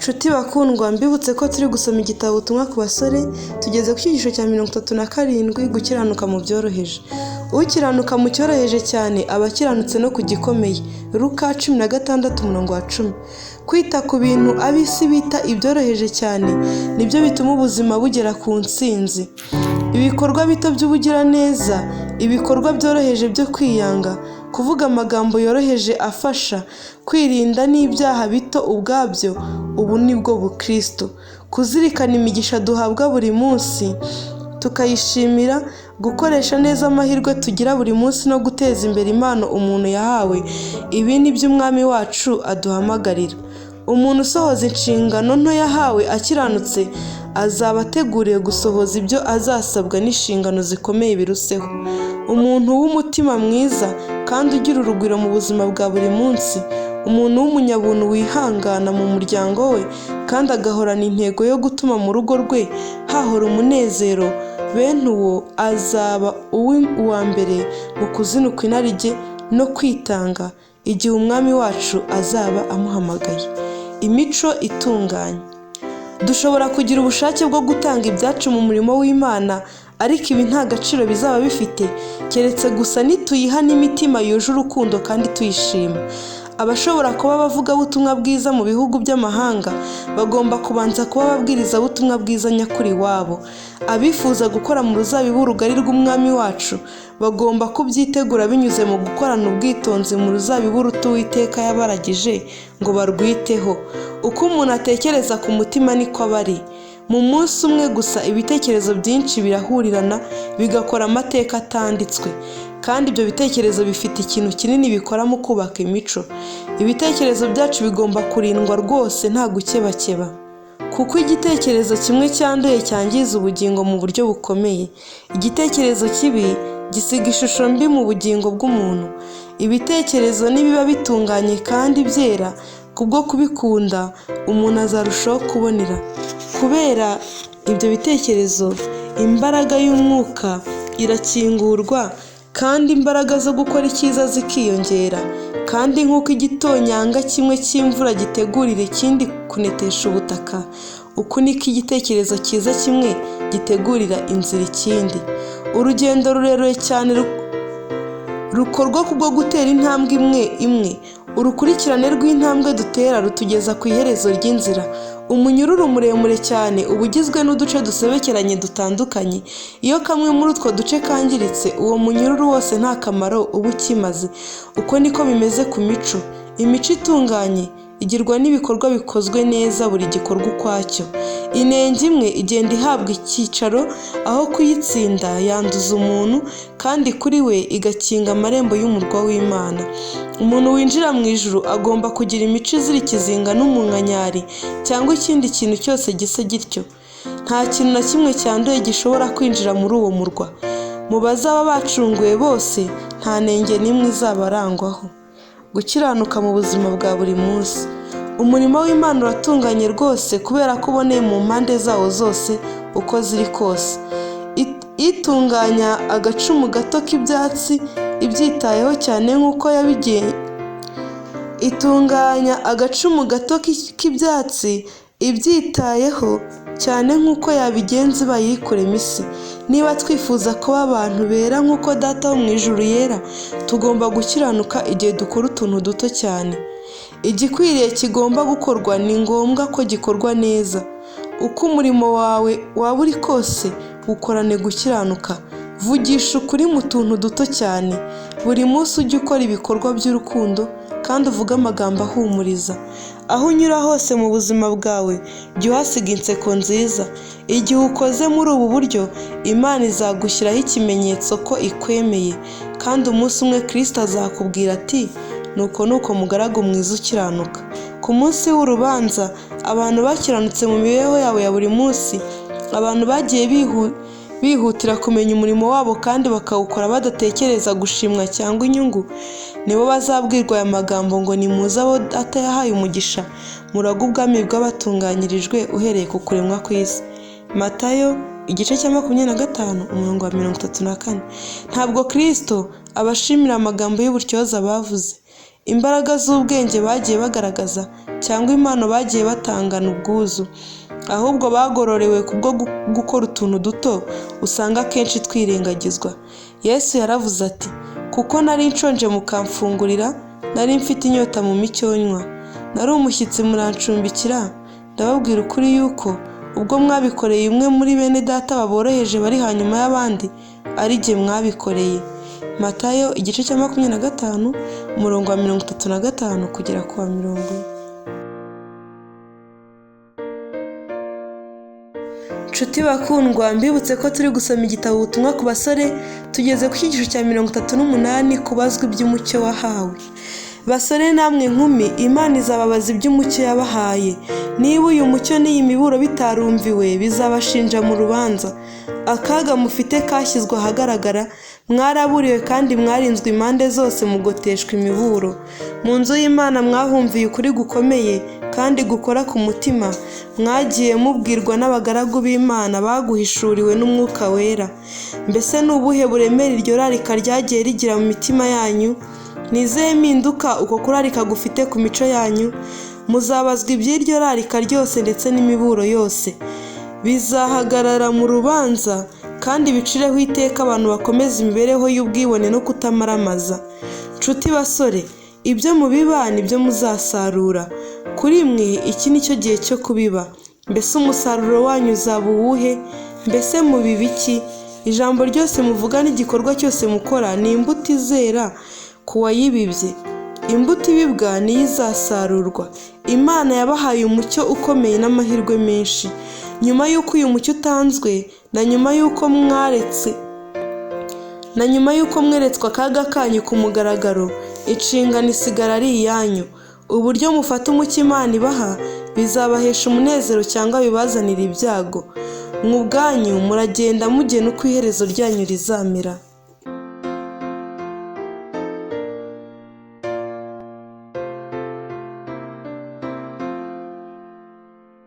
Nshuti bakundwa, mbibutse ko turi gusoma igitabo ubutumwa ku basore, tugeze ku cyigisho cya 37 gukiranuka mu byoroheje. Ukiranuka mu cyoroheje cyane aba akiranutse no ku gikomeye. Luka 16:10. Kwita ku bintu ab'isi bita ibyoroheje cyane nibyo bituma ubuzima bugera ku ntsinzi. Ibikorwa bito by'ubugiraneza, ibikorwa byoroheje byo kwiyanga, kuvuga amagambo yoroheje afasha, kwirinda n'ibyaha bito ubwabyo, ubu nibwo bukristo. Kuzirikana imigisha duhabwa buri munsi tukayishimira, gukoresha neza amahirwe tugira buri munsi no guteza imbere impano umuntu yahawe, ibi ni byo umwami wacu aduhamagarira. Umuntu usohoza inshingano nto yahawe akiranutse azaba ateguriye gusohoza ibyo azasabwa n'inshingano zikomeye biruseho. Umuntu w'umutima mwiza kandi ugira urugwiro mu buzima bwa buri munsi, umuntu w'umunyabuntu wihangana mu muryango we kandi agahorana intego yo gutuma mu rugo rwe hahora umunezero, bene uwo azaba uwa mbere mu kuzinuka inarijye no kwitanga igihe umwami wacu azaba amuhamagaye. Imico itunganye. Dushobora kugira ubushake bwo gutanga ibyacu mu murimo w'Imana, ariko ibi nta gaciro bizaba bifite keretse gusa nituyiha n'imitima yuje urukundo kandi tuyishima. Abashobora kuba abavugabutumwa bwiza mu bihugu by'amahanga bagomba kubanza kuba ababwirizabutumwa bwiza nyakuri wabo. Abifuza gukora mu ruzabibu rugari rw'umwami wacu bagomba kubyitegura binyuze mu gukorana ubwitonzi mu ruzabibu ruto Uwiteka yabaragije ngo barwiteho. Uko umuntu atekereza ku mutima niko aba ari. Mu munsi umwe gusa ibitekerezo byinshi birahurirana bigakora amateka atanditswe, kandi ibyo bitekerezo bifite ikintu kinini bikora mu kubaka imico. Ibitekerezo byacu bigomba kurindwa rwose nta gukebakeba, kuko igitekerezo kimwe cyanduye cyangiza ubugingo mu buryo bukomeye. Igitekerezo kibi gisiga ishusho mbi mu bugingo bw'umuntu. Ibitekerezo nibiba bitunganye kandi byera, kubwo kubikunda umuntu azarushaho kubonera. Kubera ibyo bitekerezo, imbaraga y'umwuka irakingurwa kandi imbaraga zo gukora icyiza zikiyongera. Kandi nk'uko igitonyanga kimwe cy'imvura gitegurira ikindi kunetesha ubutaka, uko niko igitekerezo cyiza kimwe gitegurira inzira ikindi. Urugendo rurerure cyane rukorwa kubwo gutera intambwe imwe imwe. Urukurikirane rw'intambwe dutera rutugeza ku iherezo ry'inzira. Umunyururu muremure cyane uba ugizwe n'uduce dusobekeranye dutandukanye. Iyo kamwe muri utwo duce kangiritse, uwo munyururu wose nta kamaro uba ukimaze. Uko niko bimeze ku mico. Imico itunganye igirwa n'ibikorwa bikozwe neza, buri gikorwa ukwacyo. Inenge imwe igenda ihabwa icyicaro aho kuyitsinda yanduza umuntu, kandi kuri we igakinga amarembo y'umurwa w'Imana. Umuntu winjira mu ijuru agomba kugira imico izira ikizinga n'umunkanyari cyangwa ikindi kintu cyose gisa gityo. Nta kintu na kimwe cyanduye gishobora kwinjira muri uwo murwa. Mu bazaba bacunguwe bose nta nenge n'imwe izaba arangwaho. Gukiranuka mu buzima bwa buri munsi. Umurimo w'Imana uratunganye rwose kubera ko uboneye mu mpande zawo zose uko ziri kose. Itunganya agacumu gato k'ibyatsi ibyitayeho cyane nk'uko yabigenje. Itunganya agacumu gato k'ibyatsi ibyitayeho cyane nk'uko yabigenza bayikuremo isi. Niba twifuza kuba abantu bera nk'uko Data wo mu ijuru yera, tugomba gukiranuka igihe dukora utuntu duto cyane. Igikwiriye kigomba gukorwa ni ngombwa ko gikorwa neza. Uko umurimo wawe waba uri kose, ukorane gukiranuka. Vugisha ukuri mu tuntu duto cyane. Buri munsi ujye ukora ibikorwa by'urukundo kandi uvuge amagambo ahumuriza. Aho unyura hose mu buzima bwawe jya uhasiga inseko nziza. Igihe ukoze muri ubu buryo, Imana izagushyiraho ikimenyetso ko ikwemeye, kandi umunsi umwe Kristo azakubwira ati, nuko mugaragu mwiza ukiranuka. Ku munsi w'urubanza, abantu bakiranutse mu mibereho yabo ya buri munsi, abantu bagiye bihutira kumenya umurimo wabo kandi bakawukora badatekereza gushimwa cyangwa inyungu, nibo bazabwirwa aya magambo ngo nimuze abo Data yahaye umugisha, murage ubwami bw'abatunganyirijwe uhereye ku kuremwa kw'isi. Matayo igice cya 25:34. Ntabwo Kristo abashimira amagambo y'uburyoza bavuze. imbaraga z'ubwenge bagiye bagaragaza cyangwa impano bagiye batangana ubwuzu, ahubwo bagororewe kubwo gukora utuntu duto usanga akenshi twirengagizwa. Yesu yaravuze ati, kuko nari nshonje mukamfungurira, nari mfite inyota mu micyonywa, nari umushyitsi murancumbikira. Ndababwira ukuri yuko ubwo mwabikoreye umwe muri bene data baboroheje bari hanyuma y'abandi, ari jye mwabikoreye. Matayo igice cya 25 umurongo wa 35 kugera ku wa 40. Nshuti bakundwa, mbibutse ko turi gusoma igitabo ubutumwa ku basore, tugeze ku cyigisho cya 38 kubazwa iby'umucyo wahawe. Basore namwe nkumi, Imana izababaza iby'umucyo yabahaye. Niba uyu mucyo n'iyi miburo bitarumviwe, bizabashinja mu rubanza. Akaga mufite kashyizwe ahagaragara, mwaraburiwe kandi mwarinzwe impande zose mugoteshwa imiburo. Mu nzu y'Imana mwahumviye ukuri gukomeye kandi gukora ku mutima, mwagiye mubwirwa n'abagaragu b'Imana baguhishuriwe n'Umwuka Wera. Mbese ni ubuhe buremere iryo rarika ryagiye rigira mu mitima yanyu? Nizeye mpinduka uko kurarika gufite ku mico yanyu? Muzabazwa iby'iryo rarika ryose ndetse n'imiburo yose. Bizahagarara mu rubanza kandi bicireho iteka abantu bakomeza imibereho y'ubwibone no kutamaramaza. Nshuti basore, ibyo mubiba nibyo muzasarura. Kuri mwe iki ni cyo gihe cyo kubiba. Mbese umusaruro wanyu uzaba uwuhe? Mbese mubiba iki? Ijambo ryose muvuga n'igikorwa cyose mukora ni imbuto izera ku wayibibye. Imbuto ibibwa niyo izasarurwa. Imana yabahaye umucyo ukomeye n'amahirwe menshi. Nyuma y'uko uyu mucyo utanzwe, na nyuma y'uko mweretswe akaga kanyu ku mugaragaro, inshingano isigara ari iyanyu. Uburyo mufata umucyo Imana ibaha bizabahesha umunezero cyangwa bibazanira ibyago. Mwubwanyu muragenda mugena uko iherezo ryanyu rizamera.